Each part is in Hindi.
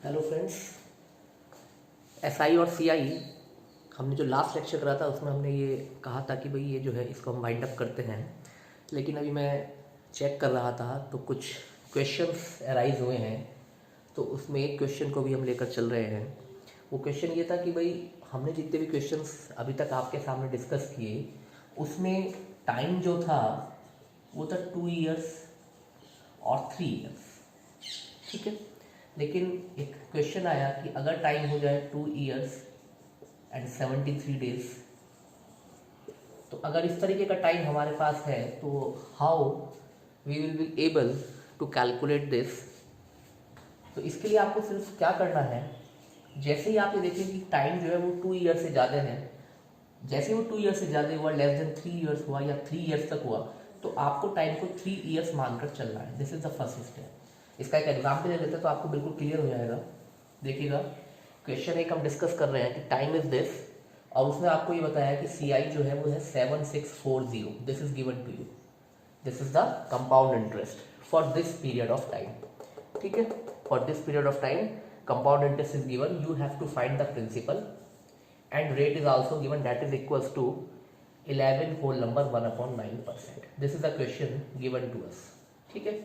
Hello friends. एसआई और सीआई हमने जो लास्ट लेक्चर करा था उसमें हमने ये कहा था कि भाई ये जो है इसको हम वाइंड अप करते हैं। लेकिन अभी मैं चेक कर रहा था तो कुछ क्वेश्चंस अराइज हुए हैं, तो उसमें एक क्वेश्चन को भी हम लेकर चल रहे हैं। वो क्वेश्चन ये था कि भाई हमने जितने भी क्वेश्चंस अभी तक आपके सामने डिस्कस किए उसमें टाइम जो था वो था 2 इयर्स और 3 इयर्स, ठीक है। लेकिन एक क्वेश्चन आया कि अगर टाइम हो जाए 2 इयर्स एंड 73 डेज, तो अगर इस तरीके का टाइम हमारे पास है तो how we will be able to calculate this. तो इसके लिए आपको सिर्फ क्या करना है, जैसे ही आप ये देखें कि टाइम जो है वो 2 ईयर से ज़्यादा है, जैसे वो 2 ईयर से ज़्यादा हुआ, लेस देन 3 इयर्स हुआ या 3 इयर्स तक हुआ, तो आपको टाइम को 3 इयर्स मानकर चलना है। This is the first step. इसका एक एग्जाम्पल ले लेते हैं तो आपको बिल्कुल क्लियर हो जाएगा। देखिएगा, क्वेश्चन एक हम डिस्कस कर रहे हैं कि टाइम इज दिस, और उसने आपको ये बताया कि सी आई जो है वो है 7640। This is given to you, this is the compound interest for this period of time, ठीक है। For this period of time compound interest is given, you have to find the principal and rate is also given, that is equals to 11 whole number 1/9%। This is the question given to us, ठीक है।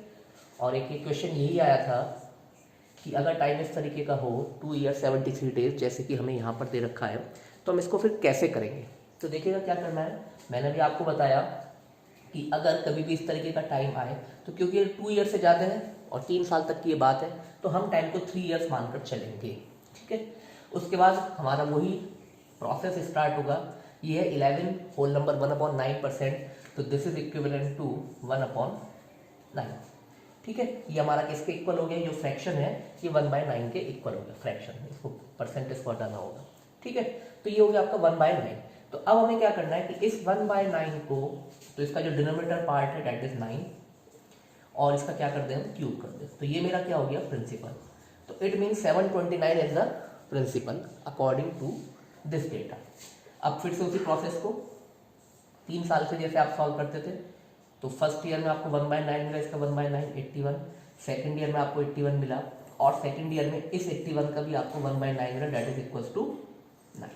और एक क्वेश्चन यही आया था कि अगर टाइम इस तरीके का हो 2 ईयर 73 डेज, जैसे कि हमें यहाँ पर दे रखा है, तो हम इसको फिर कैसे करेंगे। तो देखिएगा क्या करना है, मैंने भी आपको बताया कि अगर कभी भी इस तरीके का टाइम आए तो क्योंकि 2 ईयर से ज़्यादा है और 3 साल तक की ये बात है, तो हम टाइम को 3 इयर्स मानकर चलेंगे, ठीक है। उसके बाद हमारा वही प्रोसेस स्टार्ट होगा। ये है 11 होल नंबर 1/9%, तो दिस इज इक्विवेलेंट टू 1/9, ठीक है। ये हमारा किसके इक्वल हो गया, जो फ्रैक्शन है ये 1/9 के इक्वल हो गया फ्रैक्शन, इसको परसेंटेज पर डालना होगा, ठीक है। तो ये हो गया आपका 1/9। तो अब हमें क्या करना है कि इस 1/9 को, तो इसका जो डिनोमिनेटर पार्ट है दैट इज 9, और इसका क्या कर दें हम, क्यूब कर दें। तो ये मेरा क्या हो गया, प्रिंसिपल। तो it mean 729 is the principal according to this data. अब फिर से उसी प्रोसेस को 3 साल से जैसे आप सॉल्व करते थे, तो फर्स्ट ईयर में आपको 1/9 मिला, इसका 1/9 81, सेकेंड ईयर में आपको 81 मिला, और सेकेंड ईयर में इस 81 का भी आपको 1/9 मिला, दैट इज इक्वल्स टू 9।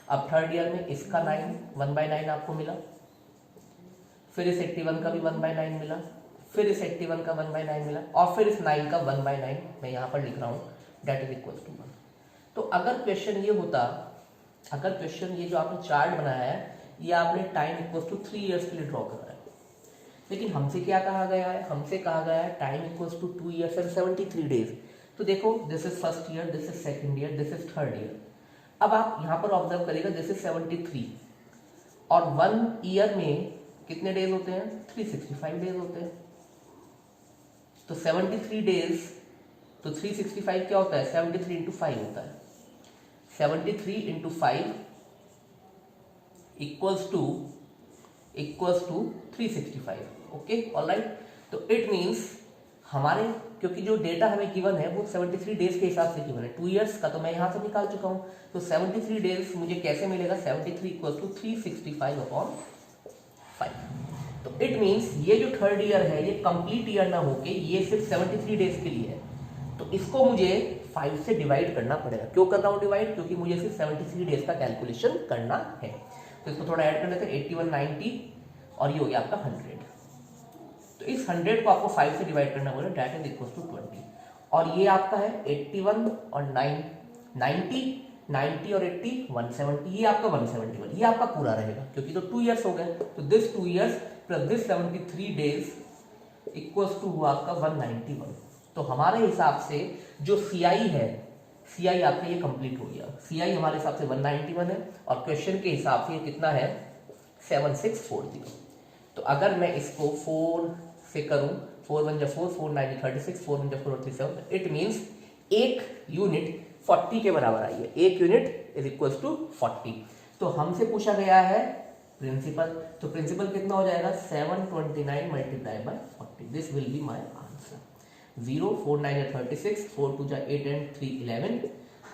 अब थर्ड ईयर में इसका 1/9 आपको मिला, फिर इस 81 का भी 1/9 मिला, फिर इस 81 का 1/9 मिला, और फिर इस 9 का 1/9 मैं यहाँ पर लिख रहा हूँ, दैट इज इक्वल्स टू 1। तो अगर क्वेश्चन ये होता, अगर क्वेश्चन ये जो आपने चार्ट बनाया है ये आपने टाइम इक्वल्स टू 3 इयर्स के लिए ड्रॉ करा है, लेकिन हमसे क्या कहा गया है, हमसे कहा गया है time equals to 2 years and 73 days. तो देखो, this is first year, this is second year, this is third year. अब आप यहाँ पर ऑब्जर्व करिएगा, दिस इज 73, और 1 ईयर में कितने डेज होते हैं, 365 डेज होते हैं। तो 73 डेज, तो 365 क्या होता है, 73 इंटू 5 होता है। 73 into 5 equals to 365, okay, alright. तो इट मीन्स हमारे, क्योंकि जो डेटा हमें गिवन है वो 73 डेज के हिसाब से गिवन है, 2 इयर्स का तो मैं यहाँ से निकाल चुका हूँ, तो 73 डेज मुझे कैसे मिलेगा, 73 इक्वल्स टू 365/5। तो इट मीन्स ये जो थर्ड ईयर है ये कंप्लीट ईयर ना होके ये सिर्फ 73 डेज के लिए है, तो इसको मुझे 5 से डिवाइड करना पड़ेगा। क्यों कर रहा हूँ डिवाइड, क्योंकि मुझे सिर्फ 73 डेज का कैलकुलेशन करना है। तो इसको थोड़ा ऐड कर लेते हैं, 81 90 और ये हो गया आपका 100। तो इस 100 को आपको 5 से डिवाइड करना पड़ेगा, दैट इज इक्वल टू 20। और ये आपका है 81 और 90 और 80 170, ये आपका 171, ये आपका पूरा रहेगा क्योंकि तो 2 इयर्स हो गए। तो this 2 years plus this 73 days equals to हुआ आपका 191। तो हमारे हिसाब से जो सीआई है, सीआई आपका ये कंप्लीट हो गया। सीआई हमारे हिसाब से 191 है, और क्वेश्चन के हिसाब से ये कितना है, 7640। तो अगर मैं इसको 4 से करूं, 4 1 जा 4, 4 9 36, 4 1 जा 4 37, इट मीन्स एक यूनिट 40 के बराबर आई है। एक यूनिट इज इक्वल्स टू 40। तो हमसे पूछा गया है प्रिंसिपल, तो प्रिंसिपल कितना हो जाएगा, 729 multiply by 40। This will be my answer. 0 4 9 जा 36, 4 2 जा 8 एंड 3 11,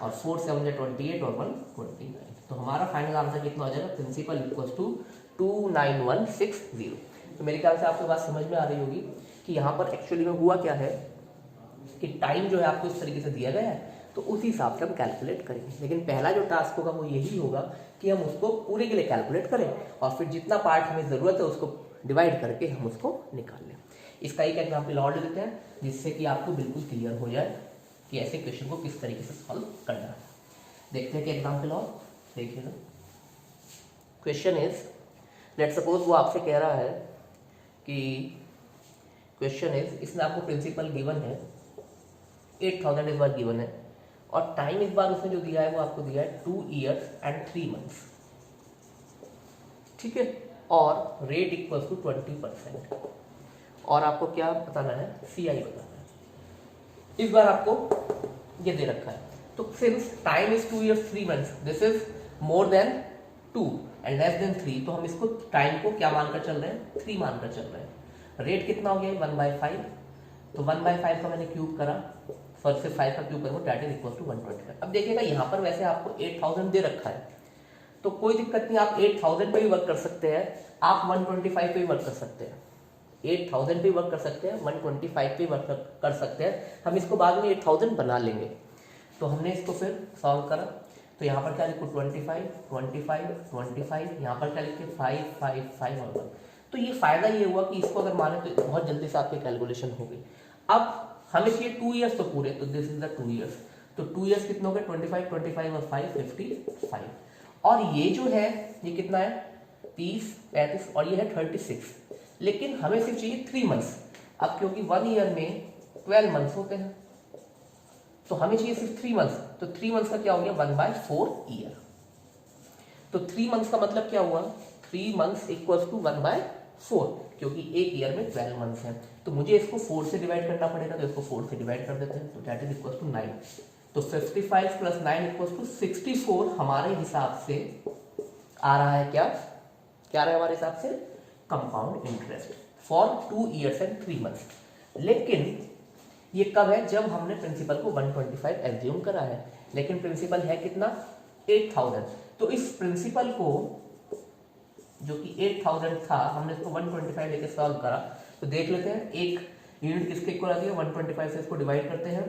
और 4 7 जा 28 और 1 29। तो हमारा फाइनल आंसर कितना हो जाएगा, प्रिंसिपल इक्वल्स टू 29160। तो मेरे ख्याल से आपको बात समझ में आ रही होगी कि यहाँ पर एक्चुअली में हुआ क्या है कि टाइम जो है आपको इस तरीके से दिया गया है, तो उसी हिसाब से हम कैलकुलेट करेंगे। लेकिन पहला जो टास्क होगा वो यही होगा कि हम उसको पूरे के लिए कैलकुलेट करें और फिर जितना पार्ट हमें ज़रूरत है उसको डिवाइड करके हम उसको निकाल लें। इसका एक एग्जाम्पल और ले लेते हैं जिससे कि आपको बिल्कुल क्लियर हो जाए कि ऐसे क्वेश्चन को किस तरीके से सॉल्व करना है। देखते हैं कि एग्जाम्पल और देखिएगा। क्वेश्चन इज, लेट सपोज वो आपसे कह रहा है कि क्वेश्चन इज, इसमें आपको प्रिंसिपल गिवन है 8000 इस बार गिवन है और टाइम इस बार उसने जो दिया है वो आपको दिया है 2 years and 3 months, ठीक है, और रेट इक्वल्स टू 20% और आपको क्या बताना है, CI बताना है। इस बार आपको ये दे रखा है, तो since time is 2 years 3 months, this is more than 2 and less than 3, तो हम इसको टाइम को क्या मानकर चल रहे हैं, 3 मानकर चल रहे हैं। रेट कितना हो गया 1/5, तो 1/5 का मैंने क्यूब करा, सॉरी सिर्फ 5 का क्यूब करूँ, डेट इज इक्वल टू 125। अब देखिएगा यहाँ पर वैसे आपको 8000 दे रखा है तो कोई दिक्कत नहीं, आप 8000 पे भी वर्क कर सकते हैं, आप 125 पे भी वर्क कर सकते हैं, 8000 पे वर्क कर सकते हैं, 125 पे वर्क कर सकते हैं। हम इसको बाद में 8000 बना लेंगे। तो हमने इसको फिर सॉल्व करा, तो यहाँ पर क्या लिखो 25 25 25, यहाँ पर क्या लिखे 5 5 5 और 1। तो ये फायदा ये हुआ कि इसको अगर माने तो बहुत जल्दी से आपकी कैलकुलेशन हो गई। अब हमें चाहिए 2 years तो पूरे, तो दिस इज द 2 years, तो 2 years कितने हो गए 25 25 और 5 55, और ये जो है ये कितना है 30 35 और ये है 36, लेकिन हमें सिर्फ चाहिए 3 months। अब क्योंकि 1 year में 12 months होते हैं तो हमें चाहिए सिर्फ 3 months, तो 3 months का क्या हो गया 1/4 year। तो 3 months का मतलब क्या हुआ, 3 months इक्वल्स टू 1/4, क्योंकि एक ईयर में 12 मंथ्स हैं, तो मुझे इसको 4 से डिवाइड करना पड़ेगा, तो इसको 4 से डिवाइड कर देते हैं, तो दैट इज इक्वल टू 9। तो 55 प्लस 9 इक्वल टू 64 हमारे हिसाब से आ रहा है, क्या क्या आ रहा है हमारे हिसाब से, compound interest for 2 years and 3 months। लेकिन ये कब है, जब हमने प्रिंसिपल को 125 एज्यूम करा है, लेकिन प्रिंसिपल है कितना 8000, तो इस प्रिंसिपल को जो कि 8000 था हमने इसको 125 लेके सॉल्व करा, तो देख लेते हैं एक यूनिट किसके इक्वल आती है, 125 से इसको डिवाइड करते हैं,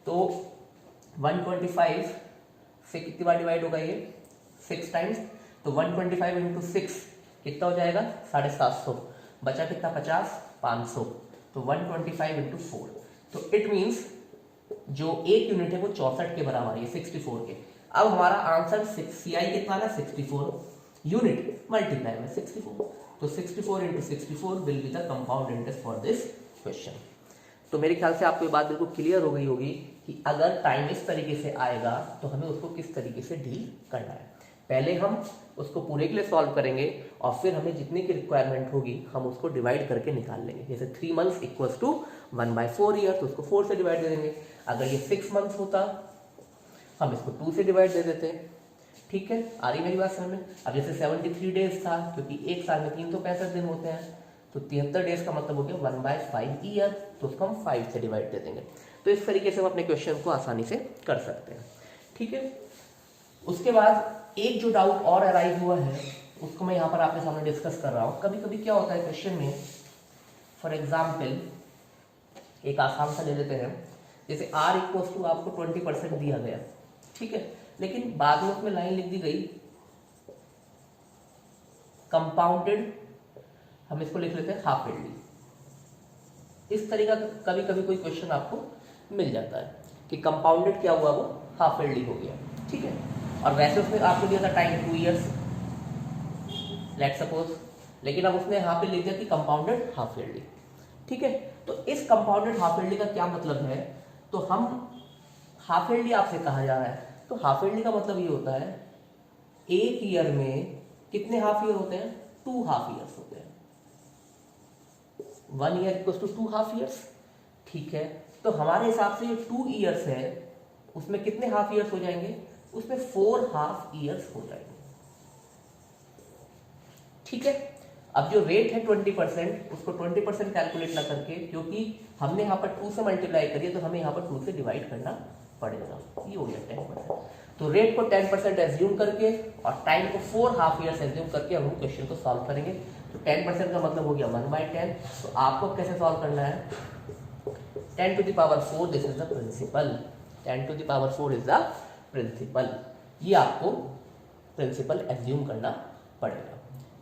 तो 125 से कितनी बार डिवाइड होगा ये 6 टाइम्स, तो 125 इंटू 6 कितना हो जाएगा 750, बचा कितना 50 500, तो 125 इंटू 4, तो इट मीन्स जो एक यूनिट है वो 64 के बराबर है 64 के। अब हमारा आंसर CI कितना है 64 यूनिट मल्टीप्लाई में 64, तो 64 into 64 will be the compound interest for this question. तो मेरे ख्याल से आपको ये बात बिल्कुल क्लियर हो गई होगी कि अगर टाइम इस तरीके से आएगा तो हमें उसको किस तरीके से डील करना है। पहले हम उसको पूरे के लिए सॉल्व करेंगे और फिर हमें जितनी की रिक्वायरमेंट होगी हम उसको डिवाइड करके निकाल लेंगे। जैसे 3 months इक्वल्स टू 1/4 ईयर, तो उसको 4 से डिवाइड दे देंगे। अगर ये 6 months होता हम इसको 2 से डिवाइड दे देते। ठीक है, आ रही मेरी बात समझ में। अब जैसे 73 डेज था, क्योंकि एक साल में 365 दिन होते हैं, तो 73 डेज का मतलब हो गया 1/5 ईयर, तो उसको हम 5 से डिवाइड दे देंगे। तो इस तरीके से हम अपने क्वेश्चन को आसानी से कर सकते हैं। ठीक है, उसके बाद एक जो डाउट और अराइज हुआ है उसको मैं यहाँ पर आपके सामने डिस्कस कर रहा हूँ। कभी कभी क्या होता है क्वेश्चन में, फॉर एग्जाम्पल एक आसान सा ले लेते हैं, जैसे r इक्वल्स टू आपको 20% दिया गया, ठीक है, लेकिन बाद में उसमें लाइन लिख दी गई कंपाउंडेड, हम इसको लिख लेते हैं हाफ ईयरली। इस तरीका कभी कभी कोई क्वेश्चन आपको मिल जाता है कि कंपाउंडेड क्या हुआ, वो हाफ ईयरली हो गया। ठीक है, और वैसे उसमें आपको दिया था टाइम 2 years लेट सपोज, लेकिन अब उसने यहाँ पे लिख दिया कि कंपाउंडेड हाफ ईयरली। ठीक है, तो इस कंपाउंडेड हाफ ईयरली का क्या मतलब है, तो हम हाफ ईयरली आपसे कहा जा रहा है, तो हाफ ईयरली का मतलब ये होता है एक ईयर में कितने हाफ ईयर होते हैं, 2 हाफ ईयर्स होते हैं। 1 year equals to 2 half years. ठीक है, तो हमारे हिसाब से ये 2 years है, उसमें कितने हाफ ईयर्स हो जाएंगे, उसमें 4 हाफ ईयर्स हो जाएंगे। ठीक है, अब जो रेट है 20%, उसको 20% कैलकुलेट ना करके, क्योंकि हमने यहाँ पर 2 से मल्टीप्लाई करिए तो हमें यहाँ पर 2 से डिवाइड करना पड़ेगा, ये हो गया 10%। तो रेट को 10% एज्यूम करके और टाइम को 4 हाफ ईयर्स एज्यूम करके हम क्वेश्चन को सॉल्व करेंगे। तो 10% का मतलब हो गया 1/10। तो आपको कैसे सॉल्व करना है, 10 to the power 4, this is the principal. 10 to the power 4 is the principal. ये आपको प्रिंसिपल एज्यूम करना पड़ेगा,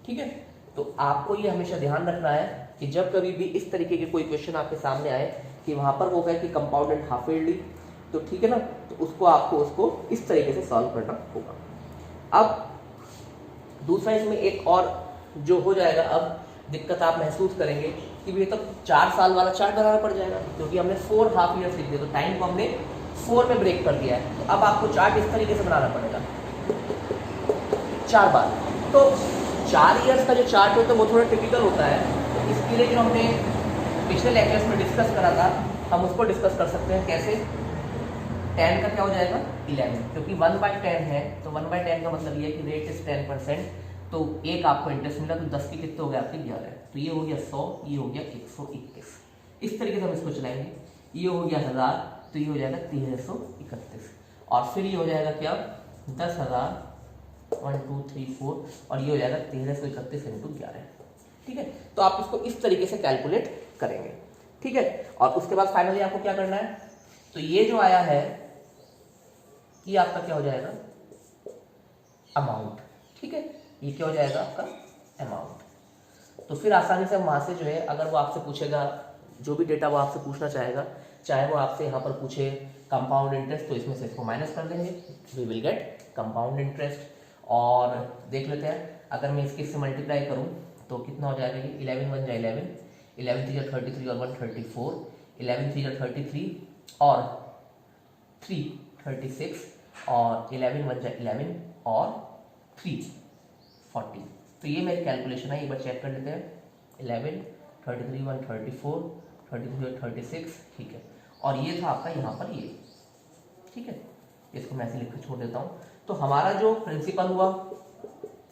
ठीक है। तो आपको ये हमेशा ध्यान रखना है कि जब कभी भी इस तरीके के कोई क्वेश्चन आपके सामने आए कि वहां पर वो कहे कि कंपाउंड एंड हाफ ईयरली, तो ठीक है ना, तो उसको आपको उसको इस तरीके से सॉल्व करना होगा। अब दूसरा इसमें एक और जो हो जाएगा, अब दिक्कत आप महसूस करेंगे कि ये तो 4 साल वाला चार्ट बनाना पड़ जाएगा, क्योंकि हमने 4 हाफ ईयर्स लिख दिए, तो टाइम को हमने 4 में ब्रेक कर दिया है। तो अब आपको चार्ट इस तरीके से बनाना पड़ेगा 4 बार। तो 4 ईयर्स का जो चार्ट होता है वो थोड़ा टिपिकल होता है, तो इसके लिए जो हमने पिछले लेक्चर्स में डिस्कस करा था हम उसको डिस्कस कर सकते हैं। कैसे? 10 का क्या हो जाएगा 11, क्योंकि 1/10 है, तो 1/10 का मतलब ये है कि रेट इज 10%, तो एक आपको इंटरेस्ट मिला, तो 10 के कितने हो गए आपके 11, तो ये हो गया 100, ये हो गया 121। इस तरीके से हम इसको चलाएंगे। ये हो गया 1000, तो ये हो जाएगा 1331, और फिर ये हो जाएगा क्या 10,000, 1 2 3 4, और ये हो जाएगा 1331 इंटू 11, ठीक है। तो आप इसको इस तरीके से कैलकुलेट करेंगे, ठीक है। और उसके बाद फाइनली आपको क्या करना है, तो ये जो आया है ये आपका क्या हो जाएगा अमाउंट, ठीक है। ये क्या हो जाएगा आपका अमाउंट। तो फिर आसानी से हम वहां से जो है, अगर वो आपसे पूछेगा जो भी डेटा वो आपसे पूछना चाहेगा, चाहे वो आपसे यहाँ पर पूछे कंपाउंड इंटरेस्ट, तो इसमें से इसको माइनस कर देंगे, we will get compound interest. और देख लेते हैं, अगर मैं इसके से मल्टीप्लाई करूँ तो कितना हो जाएगा, ये 11 1 जा 11, 11 3 जा 33 और 1 34, 11 3 जा 33 और 3 36, और 11 1 जा 11 और 3 40। तो ये मेरी कैलकुलेशन है, एक बार चेक कर लेते हैं। 11 33 1 34 33 और 36, ठीक है। और ये था आपका यहाँ पर ये, ठीक है। इसको मैं ऐसे लिख कर छोड़ देता हूँ। तो हमारा जो प्रिंसिपल हुआ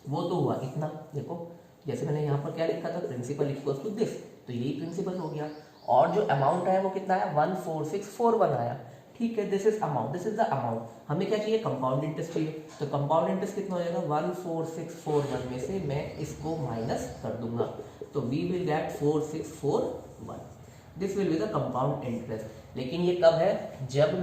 वो तो हुआ इतना, देखो जैसे मैंने यहाँ पर क्या लिखा था, प्रिंसिपल इक्वल्स टू दिस, तो यही प्रिंसिपल हो गया। और जो अमाउंट है वो कितना है 14641 आया, ठीक है। This is amount, this is the amount. हमें क्या चाहिए, कंपाउंड इंटरेस्ट चाहिए, तो कंपाउंड इंटरेस्ट कितना हो जाएगा 14641 में से मैं इसको माइनस कर दूंगा, तो we will get 4641, this will be the compound interest. लेकिन ये कब है, जब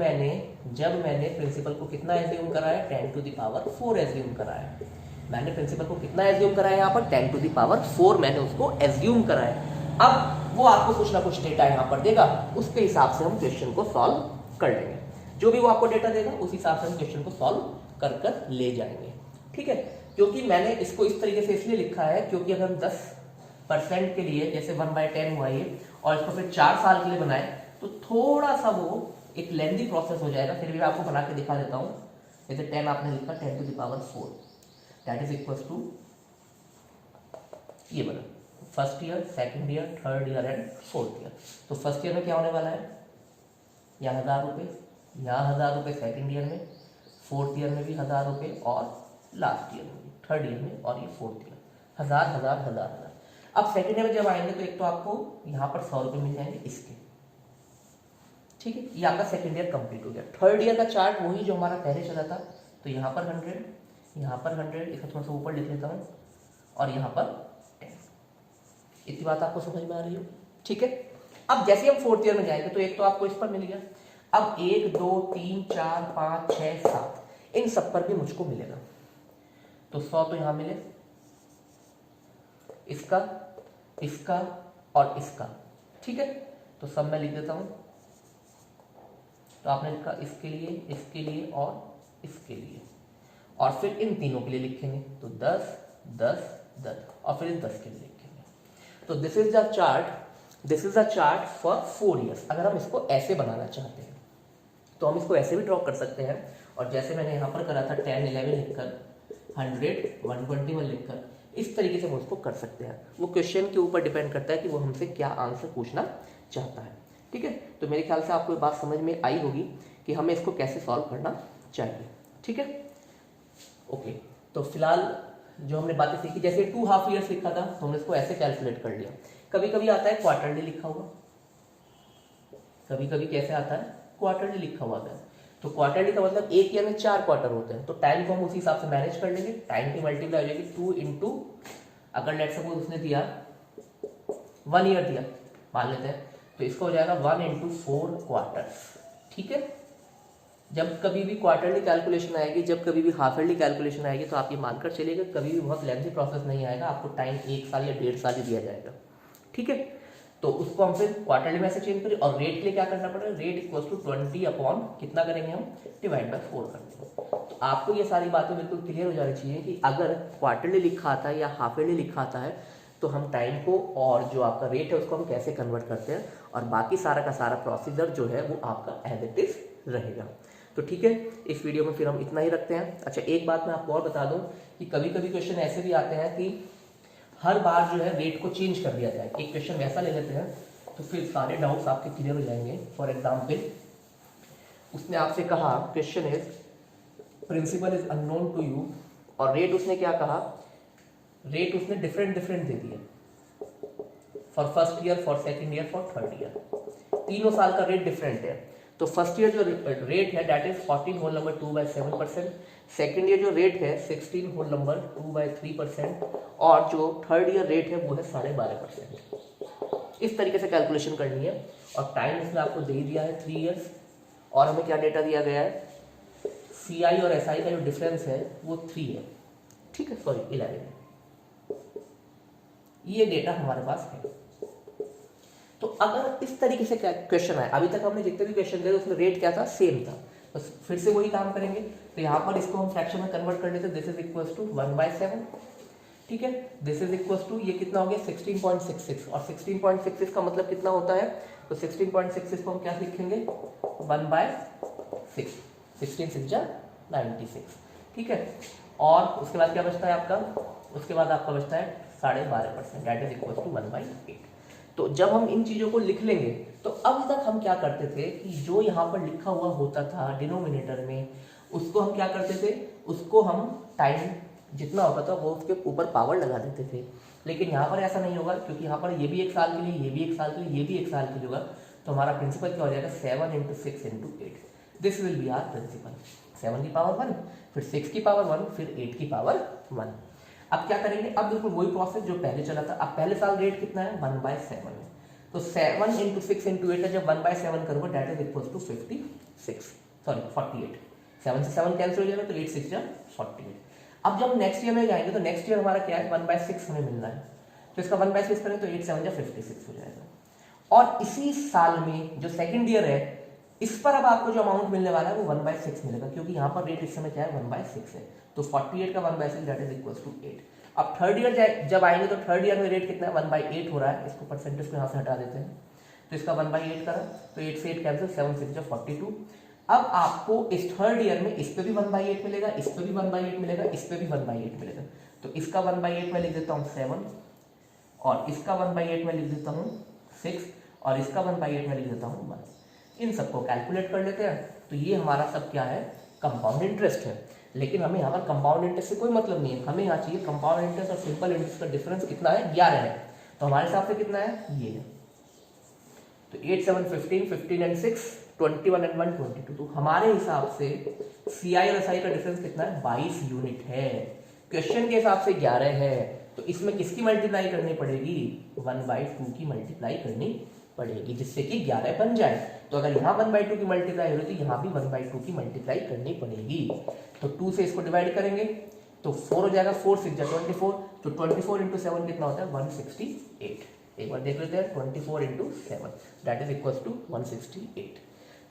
मैंने प्रिंसिपल को कितना एज्यूम करा है 10 टू द पावर 4 एज्यूम करा है। मैंने प्रिंसिपल को कितना एज्यूम करा है यहाँ पर 10 टू द पावर 4 मैंने उसको एज्यूम करा है। अब वो आपको कुछ ना कुछ डेटा यहाँ पर देगा, उसके हिसाब से हम क्वेश्चन को सॉल्व कर लेंगे। जो भी वो आपको डेटा देगा उस हिसाब से हम क्वेश्चन को सॉल्व कर कर ले जाएंगे, ठीक है। क्योंकि मैंने इसको इस तरीके से इसलिए लिखा है क्योंकि अगर हम 10% के लिए जैसे 1/10 हुआ ये, और इसको फिर 4 साल के लिए बनाए तो थोड़ा सा वो एक लेंथी प्रोसेस हो जाएगा। फिर भी मैं आपको बना के दिखा देता हूँ। जैसे 10 आपने लिखा 10 to the power 4, that is equal to ये बना first year, second year, third year and fourth year. तो फर्स्ट ईयर में क्या होने वाला है, यहाँ 1000 रुपये, यहाँ 1000 रुपये सेकेंड ईयर में, फोर्थ ईयर में भी 1000 रुपये, और लास्ट ईयर में भी, थर्ड ईयर में, और ये फोर्थ ईयर 1000 1000 1000 1000। अब सेकेंड ईयर में जब आएंगे तो एक तो आपको यहाँ पर 100 रुपये मिल जाएंगे इसके, ठीक है। ये आपका सेकेंड ईयर कंप्लीट हो गया। थर्ड ईयर का चार्ट वही जो हमारा पहले चला था, तो यहाँ पर 100, यहाँ पर 100, इसका थोड़ा सा ऊपर लिख लेता हूँ, और यहाँ पर 10। इतनी बात आपको समझ में आ रही हो, ठीक है। अब जैसे हम फोर्थ ईयर में जाएंगे तो एक तो आपको इस पर मिल गया, अब 1 2 3 4 5 6 7 इन सब पर भी मुझको मिलेगा। तो 100 तो यहाँ मिले, इसका, इसका और इसका, ठीक है। तो सब मैं लिख देता हूं। तो आपने लिखा इसके लिए और इसके लिए, और फिर इन तीनों के लिए लिखेंगे, तो 10 10 10, और फिर इन 10 के लिए लिखेंगे। तो this is the chart for 4 years. अगर हम इसको ऐसे बनाना चाहते हैं तो हम इसको ऐसे भी ड्रॉ कर सकते हैं, और जैसे मैंने यहाँ पर करा था 10 11 लिखकर, 100 121 लिखकर, इस तरीके से हम उसको कर सकते हैं। वो क्वेश्चन के ऊपर डिपेंड करता है कि वो हमसे क्या आंसर पूछना चाहता है, ठीक है। तो मेरे ख्याल से आपको ये बात समझ में आई होगी कि हमें इसको कैसे सॉल्व करना चाहिए, ठीक है। ओके, तो फिलहाल जो हमने बातें सीखी, जैसे 2 हाफ ईयर्स लिखा था तो हमने इसको ऐसे कैलकुलेट कर लिया। कभी कभी आता है क्वार्टरली लिखा हुआ, कभी कभी कैसे आता है क्वार्टरली लिखा हुआ है। तो क्वार्टरली का मतलब एक ईयर में 4 क्वार्टर होते हैं, तो टाइम को हम उसी हिसाब से मैनेज कर लेंगे। टाइम की मल्टीप्लाई हो जाएगी 2 इंटू, अगर लेट सपोज उसने दिया 1 ईयर दिया मान लेते हैं, तो इसको हो जाएगा 1 इंटू 4 क्वार्टर्स, ठीक है। जब कभी भी क्वार्टरली कैलकुलेशन आएगी, जब कभी भी हाफ ईयरली कैलकुलेशन आएगी, तो आप ये मानकर चलिएगा कभी भी बहुत लेंथी प्रोसेस नहीं आएगा, आपको टाइम 1 साल या 1.5 साल ही दिया जाएगा। ठीक है, तो उसको हम फिर क्वार्टरली में से चेंज करें। और रेट के लिए क्या करना पड़ेगा, रेट इक्वल्स टू 20 अपॉन कितना करेंगे हम, डिवाइड बाय 4 कर देंगे। तो आपको ये सारी बातें बिल्कुल क्लियर हो जानी चाहिए कि अगर क्वार्टरली लिखा आता है या हाफ ईयरली लिखा आता है तो हम टाइम को और जो आपका रेट है उसको हम कैसे कन्वर्ट करते हैं, और बाकी सारा का सारा प्रोसीजर जो है वो आपका एज इट इज रहेगा। तो ठीक है, इस वीडियो में फिर हम इतना ही रखते हैं। अच्छा, एक बात मैं आपको और बता दूं कि कभी कभी क्वेश्चन ऐसे भी आते हैं कि हर बार जो है रेट को चेंज कर दिया जाए। एक क्वेश्चन वैसा ले लेते हैं तो फिर सारे डाउट्स आपके क्लियर हो जाएंगे। फॉर एग्जाम्पल, उसने आपसे कहा question is principal is unknown to you, और रेट उसने क्या कहा, रेट उसने डिफरेंट दे दिए for first year, for second year, for third year. तीनों साल का रेट डिफरेंट है। तो फर्स्ट ईयर जो रेट है that is 14 whole number 2/7%, second year जो रेट है 16 होल नंबर 2/3%, और जो थर्ड ईयर रेट है वो है 12.5%। इस तरीके से कैलकुलेशन करनी है। और टाइम इसमें आपको दे ही दिया है 3 ईयर्स, और हमें क्या डेटा दिया गया है, CI और SI का जो डिफरेंस है वो 3 है। ठीक है, सॉरी 11 है। ये डेटा हमारे पास है। तो अगर इस तरीके से क्वेश्चन आए, अभी तक हमने जितने भी क्वेश्चन दिए उसमें रेट क्या था, सेम था, बस फिर से वही काम करेंगे। तो यहाँ पर इसको हम फ्रैक्शन में कन्वर्ट कर लेते हैं। This is equals to 1/7। ठीक है, दिस इज इक्वल्स टू ये कितना हो गया 16.66, और 16.66 का मतलब कितना होता है, तो 16.66 को हम क्या लिखेंगे 1/6, 16×6 = 96। ठीक है, और उसके बाद क्या बचता है आपका, उसके बाद आपका बचता है 12.5%, दैट इज इक्वल्स टू 1/8। तो जब हम इन चीज़ों को लिख लेंगे, तो अब तक हम क्या करते थे कि जो यहाँ पर लिखा हुआ होता था डिनोमिनेटर में, उसको हम क्या करते थे, उसको हम टाइम जितना होता था वो उसके ऊपर पावर लगा देते थे। लेकिन यहाँ पर ऐसा नहीं होगा, क्योंकि यहाँ पर ये भी 1 साल के लिए, ये भी 1 साल के लिए, ये भी 1 साल के लिए होगा। तो हमारा प्रिंसिपल क्या हो जाएगा, 7 × 6 × 8। This will be our principal. 7 की पावर 1, फिर 6 की पावर 1, फिर 8 की पावर 1। अब क्या करेंगे, अब बिल्कुल वही प्रोसेस जो पहले चला था। अब पहले साल रेट कितना है 1/7 है, तो 7 × 6 × 8 है, जब 1/7 करूंगा दैट इज इक्वल्स टू 48। 7 से 7 कैंसिल हो जाएगा, तो 8 × 6 = 48। अब जब नेक्स्ट ईयर में जाएंगे तो नेक्स्ट ईयर हमारा क्या है 1/6 हमें मिलना है, तो इसका 1/6 करें तो 8 × 7 = 56 हो जाएगा। और इसी साल में जो सेकेंड ईयर है, इस पर अब आपको जो अमाउंट मिलने वाला है वो 1/6 मिलेगा, क्योंकि यहाँ पर रेट इस समय क्या है 1/6 है। तो 48 का 1/6 दैट इज इक्वल्स टू 8। अब थर्ड ईयर जब आएंगे तो थर्ड ईयर में रेट कितना है 1/8 हो रहा है। इसको परसेंटेज को यहाँ से हटा देते हैं, तो इसका 1/8 करा, तो 8 से 8 कैंसिल, 7 × 6 = 42। अब आपको इस थर्ड ईयर में इस पे भी 1/8 मिलेगा, इस पे भी 1/8 मिलेगा, इस पे भी 1/8 मिलेगा। तो इसका 1/8 में लिख देता हूँ 7, और इसका 1/8 में लिख देता हूँ 6, और इसका 1/8 में लिख देता हूँ 1। इन सबको कैलकुलेट कर लेते हैं। तो ये हमारा सब क्या है, कंपाउंड इंटरेस्ट है। लेकिन हमें यहाँ पर कंपाउंड इंटरेस्ट से कोई मतलब नहीं है, हमें यहाँ चाहिए कंपाउंड इंटरेस्ट और सिंपल इंटरेस्ट का डिफरेंस कितना है 11 है। तो हमारे हिसाब से कितना है, ये है। तो 8 × 7 = 15, 15 × 6 = 21 × 1 = 22। तो हमारे हिसाब से CI और SI का डिफरेंस कितना है 22 यूनिट है। क्वेश्चन के हिसाब से 11 है, तो इसमें किसकी मल्टीप्लाई करनी पड़ेगी, 1/2 की मल्टीप्लाई करनी पड़ेगी, जिससे कि 11 बन जाए। तो अगर यहाँ 1/2 की मल्टीप्लाई हो रही तो यहाँ भी 1/2 की मल्टीप्लाई करनी पड़ेगी। तो 2 से इसको डिवाइड करेंगे तो 4 हो जाएगा, 4 × 6 = 24। तो 24 × 7 कितना होता है 168। एक बार देख लेते हैं, 24 × 7 दैट इज इक्वल्स टू 168।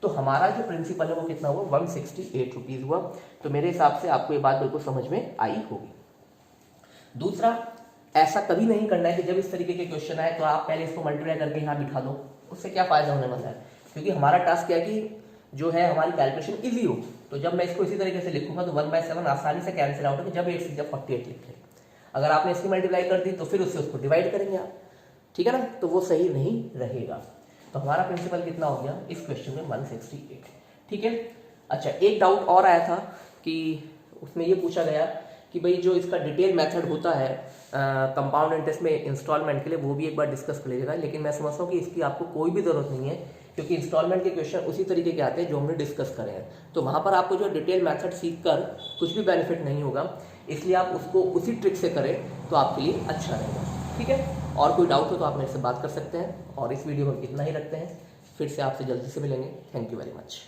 तो हमारा जो प्रिंसिपल है वो कितना हुआ 168 रुपीज हुआ। तो मेरे हिसाब से आपको ये बात बिल्कुल समझ में आई होगी। दूसरा, ऐसा कभी नहीं करना है कि जब इस तरीके के क्वेश्चन आए तो आप पहले इसको मल्टीप्लाई करके यहाँ बिठा दो, उससे क्या फायदा होने वाला है। क्योंकि हमारा टास्क क्या है कि जो है हमारी कैलकुलेशन इजी हो। तो जब मैं इसको इसी तरीके से लिखूंगा तो 1/7 आसानी से कैंसिल आउट होगा, जब 8 से जब 48 लिखे। अगर आपने इसकी मल्टीप्लाई कर दी तो फिर उससे उसको डिवाइड करेंगे आप, ठीक है ना, तो वो सही नहीं रहेगा। तो हमारा प्रिंसिपल कितना हो गया इस क्वेश्चन में 168। ठीक है। अच्छा, एक डाउट और आया था कि उसमें ये पूछा गया कि भाई जो इसका डिटेल मेथड होता है कंपाउंड इंटरेस्ट में इंस्टॉलमेंट के लिए, वो भी एक बार डिस्कस कर लीजिएगा। लेकिन मैं समझता हूँ कि इसकी आपको कोई भी जरूरत नहीं है, क्योंकि इंस्टॉलमेंट के क्वेश्चन उसी तरीके के आते हैं जो हमने डिस्कस करे हैं। तो वहाँ पर आपको जो डिटेल मेथड सीख कर कुछ भी बेनिफिट नहीं होगा, इसलिए आप उसको उसी ट्रिक से करें तो आपके लिए अच्छा रहेगा। ठीक है। और कोई डाउट हो तो आप मेरे से बात कर सकते हैं। और इस वीडियो में इतना ही रखते हैं, फिर से आपसे जल्दी से मिलेंगे। Thank you very much.